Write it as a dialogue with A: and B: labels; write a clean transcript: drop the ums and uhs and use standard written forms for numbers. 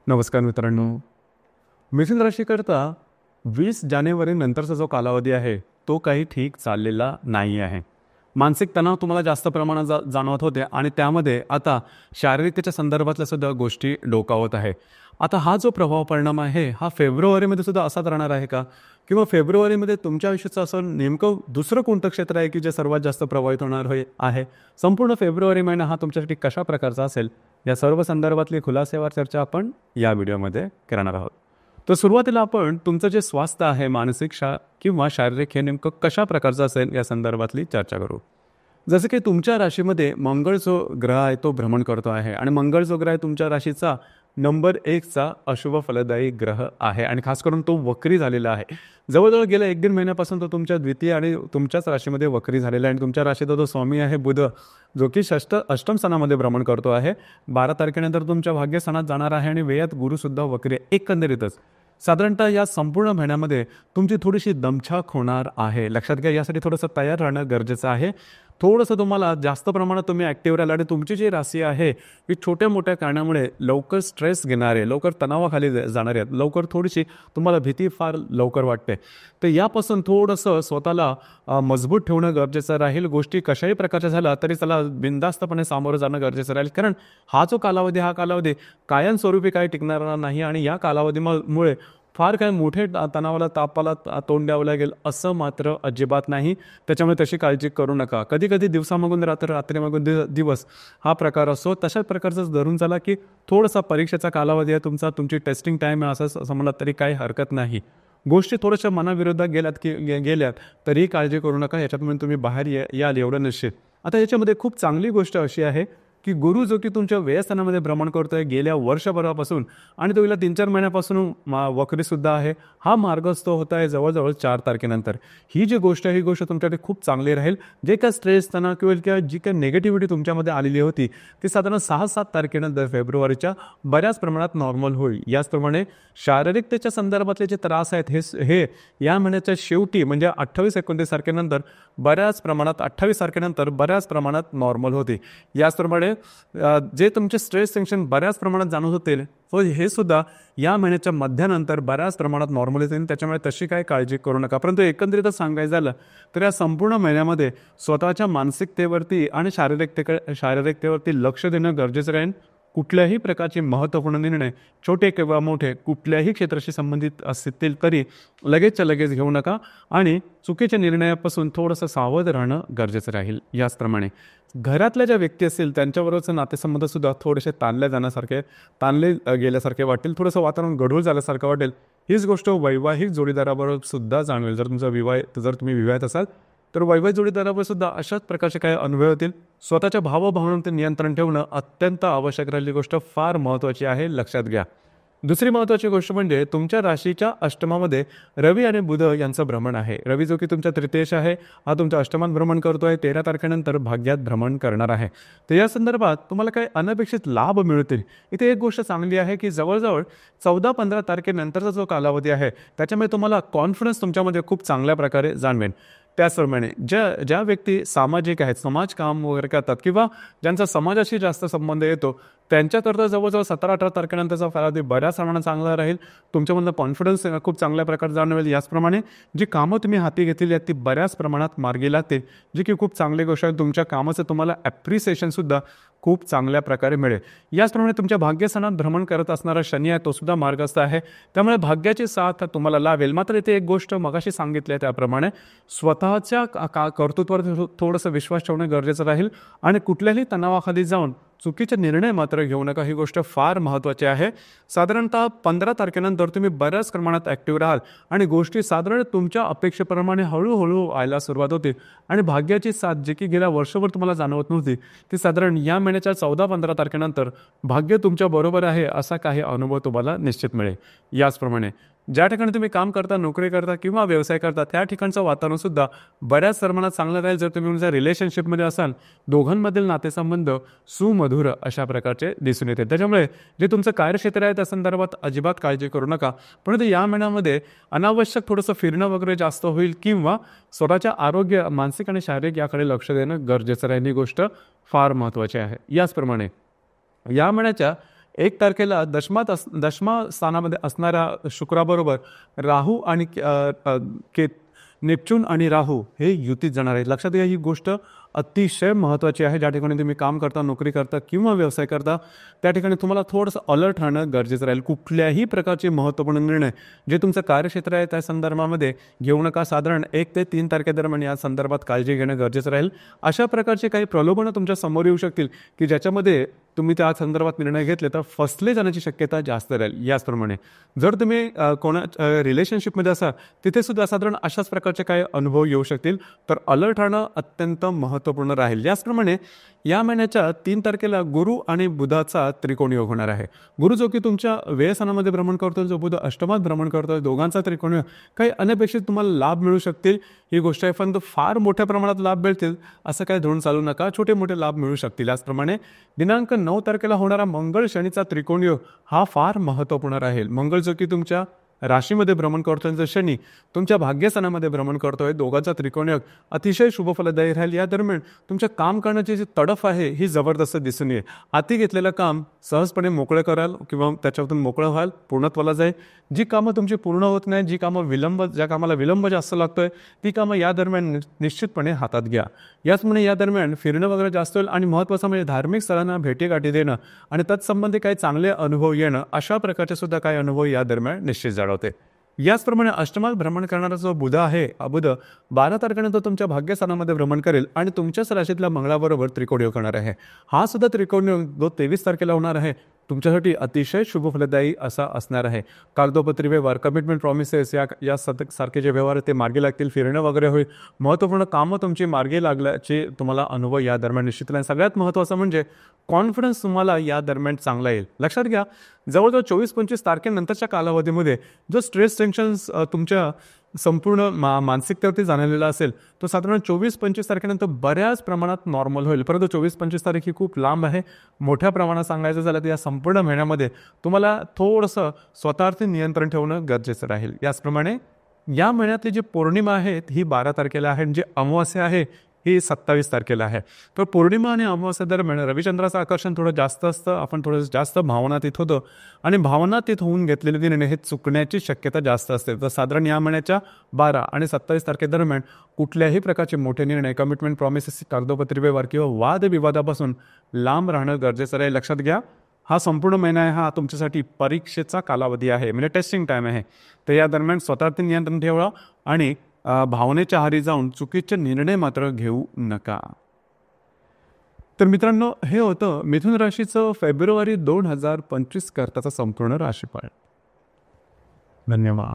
A: नमस्कार मित्रांनो. मिथुन राशीकरता 20 जानेवारी नंतरचा जो कालावधी आहे तो काही ठीक चाललेला नाही आहे. मानसिक तणाव तुम्हाला जास्त प्रमाणात जाणवत होते आणि त्यामध्ये आता शारीरिकतेच्या संदर्भातल्या सुद्धा गोष्टी डोकावत आहे. आता हा जो प्रभाव परिणाम आहे हा फेब्रुवारीमध्ये सुद्धा असाच राहणार आहे का? किंवा फेब्रुवारीमध्ये तुमच्या आयुष्याचं असं नेमकं दुसरं कोणतं क्षेत्र आहे की जे सर्वात जास्त प्रभावित होणार आहे? संपूर्ण फेब्रुवारी महिना हा तुमच्यासाठी कशा प्रकारचा असेल, या सर्व संदर्भातली खुलासेवार चर्चा आपण या व्हिडिओमध्ये करणार आहोत. तर सुरुवातीला आपण तुमचं जे स्वास्थ्य आहे, मानसिक किंवा शारीरिक, हे नेमकं कशा प्रकारचं असेल या संदर्भातली चर्चा करू. जसं की तुमच्या राशीमध्ये मंगळ जो ग्रह आहे तो भ्रमण करतो आहे आणि मंगळ जो ग्रह आहे तुमच्या राशीचा नंबर 1चा अशुभ फलदायी ग्रह आहे आणि खास करून तो वक्री झालेला आहे. जवळजवळ गेल्या 1-1.5 महिन्यापासून तो तुमच्या द्वितीय आणि तुमच्याच राशीमध्ये वक्री झालेला आहे आणि तुमच्या राशीचा जो स्वामी आहे बुध, जो की अष्टम स्थानामध्ये भ्रमण करतो आहे. 12 तारखेनंतर तुमच्या भाग्यस्थानात जाणार आहे आणि वेळात गुरुसुद्धा वक्री आहे. एकंदरीतच साधारणतः या संपूर्ण महिन्यामध्ये तुमची थोडीशी दमछाक होणार आहे. लक्षात घ्या, यासाठी थोडंसं तयार राहणं गरजेचं आहे. थोडंसं तुम्हाला जास्त प्रमाणात तुम्ही ॲक्टिव्ह राहिला आणि तुमची जी राशी आहे ही छोट्या मोठ्या कारणामुळे लवकर स्ट्रेस घेणारे, लवकर तणावाखाली जाणारे आहेत, लवकर थोडीशी तुम्हाला भीती फार लवकर वाटते. तर यापासून थोडंसं स्वतःला मजबूत ठेवणं गरजेचं राहील. गोष्टी कशाही प्रकारच्या झाल्या तरी त्याला बिनधास्तपणे सामोरं जाणं गरजेचं राहील, कारण हा कालावधी कायमस्वरूपी काही टिकणारा नाही आणि या कालावधीमुळे फार काय मोठे तणावाला, तापाला तोंड द्यावं लागेल असं मात्र अजिबात नाही. त्याच्यामुळे तशी काळजी करू नका. कधी कधी दिवसामागून रात्रीमागून दिवस हा प्रकार असतो. तशाच प्रकारचं धरून चला की थोडासा परीक्षेचा कालावधी आहे तुमचा, तुमची टेस्टिंग टाईम आहे असं म्हणलं तरी काही हरकत नाही. गोष्टी थोड्याशा मनाविरोधात गेल्यात तरीही काळजी करू नका. याच्यातून तुम्ही बाहेर याल एवढं निश्चित. आता याच्यामध्ये खूप चांगली गोष्ट अशी आहे की गुरु जो की तुमच्या व्ययस्थानामध्ये भ्रमण करतोय गेल्या वर्षभरापासून आणि तो गेल्या 3-4 महिन्यापासून वक्रीसुद्धा आहे. हा मार्गस्थ होत आहे जवळजवळ 4 तारखेनंतर. ही जी गोष्ट आहे ही गोष्ट तुमच्यासाठी खूप चांगली राहील. जे काय स्ट्रेस, तणाव किंवा जी काही निगेटिव्हिटी तुमच्यामध्ये आलेली होती ती साधारण 6-7 तारखेनंतर फेब्रुवारीच्या बऱ्याच प्रमाणात नॉर्मल होईल. याचप्रमाणे शारीरिकतेच्या संदर्भातले जे त्रास आहेत हे या महिन्याच्या शेवटी म्हणजे 28-29 तारखेनंतर बऱ्याच प्रमाणात नॉर्मल होते. याचप्रमाणे जे तुमचे स्ट्रेस, टेन्शन बऱ्याच प्रमाणात जाणवत होते हे सुद्धा या महिन्याच्या मध्यानंतर बऱ्याच प्रमाणात नॉर्मल येईल. त्याच्यामुळे तशी काही काळजी करू नका. परंतु एकंदरीतच सांगायचं झालं तर या संपूर्ण महिन्यामध्ये स्वतःच्या मानसिकतेवरती आणि शारीरिकतेवरती लक्ष देणं गरजेचं राहील. कुठल्याही प्रकारचे महत्त्वपूर्ण निर्णय, छोटे किंवा मोठे, कुठल्याही क्षेत्राशी संबंधित असतील तरी लगेचच्या लगेच घेऊ नका आणि चुकीच्या निर्णयापासून थोडंसं सावध राहणं गरजेचं राहील. याचप्रमाणे घरातल्या ज्या व्यक्ती असतील त्यांच्याबरोबरचे नातेसंबंधसुद्धा थोडेसे ताणले गेल्यासारखे वाटेल, थोडंसं वातावरण गढूळ झाल्यासारखं वाटेल. हीच गोष्ट वैवाहिक जोडीदाराबरोबर सुद्धा जाणवेल. जर तुम्ही विवाहित असाल तर वैवाहिक जोडीदारावर सुद्धा अशाच प्रकारचे काही अनुभव होतील. स्वतःच्या भावभावनांवर नियंत्रण ठेवणं अत्यंत आवश्यक राहिलेली गोष्ट फार महत्त्वाची आहे, लक्षात घ्या. दुसरी महत्त्वाची गोष्ट म्हणजे तुमच्या राशीच्या अष्टमामध्ये रवी आणि बुध यांचं भ्रमण आहे. रवी जो की तुमच्या तृतीयेश आहे हा तुमच्या अष्टमात भ्रमण करतोय. 13 तारखेनंतर भाग्यात भ्रमण करणार आहे. तर या संदर्भात तुम्हाला काही अनपेक्षित लाभ मिळतील. इथे एक गोष्ट चांगली आहे की जवळजवळ 14-15 तारखेनंतरचा जो कालावधी आहे त्याच्यामुळे तुम्हाला कॉन्फिडन्स तुमच्यामध्ये खूप चांगल्या प्रकारे जाणवेल. त्याचप्रमाणे ज्या व्यक्ती सामाजिक आहेत, समाजकाम वगैरे करतात किंवा ज्यांचा समाजाशी जास्त संबंध येतो त्यांच्याकरता जवळजवळ 17-18 तारखेनंतरचा कालावधी बऱ्याच प्रमाणात चांगला राहील. तुमच्यामधलं कॉन्फिडन्स खूप चांगल्या प्रकारे जाणवेल. याचप्रमाणे जी कामं तुम्ही हाती घेतलेली आहेत ती बऱ्याच प्रमाणात मार्गी लागतील, जी की खूप चांगली गोष्ट आहे. तुमच्या कामाचं तुम्हाला ॲप्रिसिएशनसुद्धा खूप चांगल्या प्रकारे मिळेल. याचप्रमाणे तुमच्या भाग्यस्थानात भ्रमण करत असणारा शनी आहे तो सुद्धा मार्गस्थ आहे, त्यामुळे भाग्याची साथ तुम्हाला लाभेल. मात्र इथे एक गोष्ट मगाशी सांगितली आहे त्याप्रमाणे स्वतःच्या कर्तृत्वावर थोडंसं विश्वास ठेवणं गरजेचं राहील आणि कुठल्याही तणावाखाली जाऊन चुकीचे निर्णय मात्र घेऊ नका. ही गोष्ट फार महत्त्वाची आहे. साधारणतः 15 तारखेनंतर तुम्ही बऱ्याच प्रमाणात ॲक्टिव्ह राहाल आणि गोष्टी साधारण तुमच्या अपेक्षेप्रमाणे हळूहळू व्हायला सुरुवात होते आणि भाग्याची साथ जी की गेल्या वर्षभर तुम्हाला जाणवत नव्हती ती साधारण या महिन्याच्या 14-15 तारखेनंतर भाग्य तुमच्या बरोबर आहे असा काही अनुभव तुम्हाला निश्चित मिळेल. याचप्रमाणे ज्या ठिकाणी तुम्ही काम करता, नोकरी करता किंवा व्यवसाय करता त्या ठिकाणचं वातावरणसुद्धा बऱ्याच प्रमाणात चांगलं राहील. जर तुम्ही तुमच्या रिलेशनशिपमध्ये असाल दोघांमधील नातेसंबंध सुमधुर अशा प्रकारचे दिसून येते. त्याच्यामुळे जे तुमचं कार्यक्षेत्र आहे त्या संदर्भात अजिबात काळजी करू नका. परंतु या महिन्यामध्ये अनावश्यक थोडंसं फिरणं वगैरे जास्त होईल किंवा स्वतःच्या आरोग्य, मानसिक आणि शारीरिक याकडे लक्ष देणं गरजेचं राहील. ही गोष्ट फार महत्त्वाची आहे. याचप्रमाणे या महिन्याच्या 1 तारखेला दशमा स्थानामध्ये असणाऱ्या शुक्राबरोबर राहू आणि नेपच्यून आणि राहू हे युतीत जाणार आहे. लक्षात घ्या, ही गोष्ट अतिशय महत्त्वाची आहे. ज्या ठिकाणी तुम्ही काम करता, नोकरी करता किंवा व्यवसाय करता, त्या ठिकाणी तुम्हाला थोडंसं अलर्ट राहणं गरजेचं राहील. कुठल्याही प्रकारचे महत्त्वपूर्ण निर्णय जे तुमचं कार्यक्षेत्र आहे त्या संदर्भामध्ये घेऊ नका. साधारण 1 ते 3 तारखेदरम्यान या संदर्भात काळजी घेणं गरजेचं राहील. अशा प्रकारचे काही प्रलोभनं तुमच्या समोर येऊ शकतील की ज्याच्यामध्ये तुम्ही त्या संदर्भात निर्णय घेतले तर फसले जाण्याची शक्यता जास्त राहील. याचप्रमाणे जर तुम्ही रिलेशनशिपमध्ये असाल तिथे सुद्धा साधारण अशाच प्रकारचे काही अनुभव येऊ शकतील, तर अलर्ट राहणं अत्यंत महत्त्वपूर्ण राहील. याचप्रमाणे या महिन्याच्या 3 तारखेला गुरु आणि बुधाचा त्रिकोण योग होणार आहे. गुरु जो की तुमच्या व्ययस्थानामध्ये भ्रमण करतोय, जो बुध अष्टमात भ्रमण करतोय, दोघांचा त्रिकोण योग, काही अनपेक्षित तुम्हाला लाभ मिळू शकतील. ही गोष्ट आहे, पण फार मोठ्या प्रमाणात लाभ मिळतील असं काही धरून चालू नका. छोटे मोठे लाभ मिळू शकतील. याचप्रमाणे दिनांक 9 तारखेला होणारा मंगळ शनीचा त्रिकोण योग हा फार महत्त्वपूर्ण राहील. मंगळ जो की तुमच्या राशीमध्ये भ्रमण करतोय, जर शनी तुमच्या भाग्यस्थानामध्ये भ्रमण करतोय, दोघांचा त्रिकोण योग अतिशय शुभफलदायी राहील. या दरम्यान तुमच्या काम करण्याची जी तडफ आहे ही जबरदस्त दिसून येईल. हाती घेतलेलं काम सहजपणे मोकळं कराल किंवा त्याच्यातून मोकळं व्हाल, पूर्णत्वाला जाईल. जी कामं तुमची पूर्ण होत नाही, ज्या कामाला विलंब जास्त लागतोय, ती कामं या दरम्यान निश्चितपणे हातात घ्या. याचमुळे या दरम्यान फिरणं वगैरे जास्त होईल आणि महत्त्वाचं म्हणजे धार्मिक स्थळांना भेटीगाठी देणं आणि तत्संबंधी काही चांगले अनुभव येणं, अशा प्रकारचे सुद्धा काही अनुभव या दरम्यान निश्चित जाणवते. याचप्रमाणे अष्टमात भ्रमण करणारा जो बुध आहे, बुध 12 तारखेनंतर तुमच्या भाग्यस्थानामध्ये भ्रमण करेल आणि तुमच्याच राशीतल्या मंगळाबरोबर त्रिकोण योग करणार आहे. हा सुद्धा त्रिकोण योग जो 23 तारखेला होणार आहे तुमच्यासाठी अतिशय शुभफलदायी असा असणार आहे. कागदोपत्री व्यवहार, कमिटमेंट, प्रॉमिसेस या सारखे जे व्यवहार ते मार्गी लागतील, फिरणं वगैरे होईल, महत्त्वपूर्ण कामं तुमची मार्गी लागल्याचे तुम्हाला अनुभव या दरम्यान निश्चित राहील. सगळ्यात महत्त्वाचं म्हणजे कॉन्फिडन्स तुम्हाला या दरम्यान चांगला येईल. लक्षात घ्या, जवळजवळ 24-25 तारखेनंतरच्या कालावधीमध्ये जो स्ट्रेस टेन्शन्स तुमच्या संपूर्ण मानसिकतेवरती जाणवलेला असेल तो साधारण 24-25 तारखेनंतर बऱ्याच प्रमाणात नॉर्मल होईल. परंतु 24-25 तारीख ही खूप लांब आहे. मोठ्या प्रमाणात सांगायचं झालं तर या संपूर्ण महिन्यामध्ये तुम्हाला थोडंसं स्वतःवरती नियंत्रण ठेवणं गरजेचं राहील. याचप्रमाणे या महिन्यातली जी पौर्णिमा आहे ही 12 तारखेला आहे, जी अमावास्या आहे ही 27 तारखेला आहे. तर पौर्णिमा आणि अमावस्या दरम्यान रविचंद्राचं आकर्षण थोडं जास्त असतं. आपण थोडं जास्त भावनातीत होतो आणि भावनातीत होऊन घेतलेले निर्णय हे चुकण्याची शक्यता जास्त असते. तर साधारण या महिन्याच्या 12 आणि 27 तारखेदरम्यान कुठल्याही प्रकारचे मोठे निर्णय, कमिटमेंट, प्रॉमिसेस, कागदोपत्री व्यवहार किंवा वादविवादापासून लांब राहणं गरजेचं आहे. लक्षात घ्या, हा संपूर्ण महिना आहे हा तुमच्यासाठी परीक्षेचा कालावधी आहे, म्हणजे टेस्टिंग टाईम आहे. तर या दरम्यान स्वतःवरती नियंत्रण ठेवा आणि भावनेच्या आहारी जाऊन चुकीचे निर्णय मात्र घेऊ नका. तर मित्रांनो, हे होतं मिथुन राशीचं फेब्रुवारी 2025 करताचं संपूर्ण राशीफळ. धन्यवाद.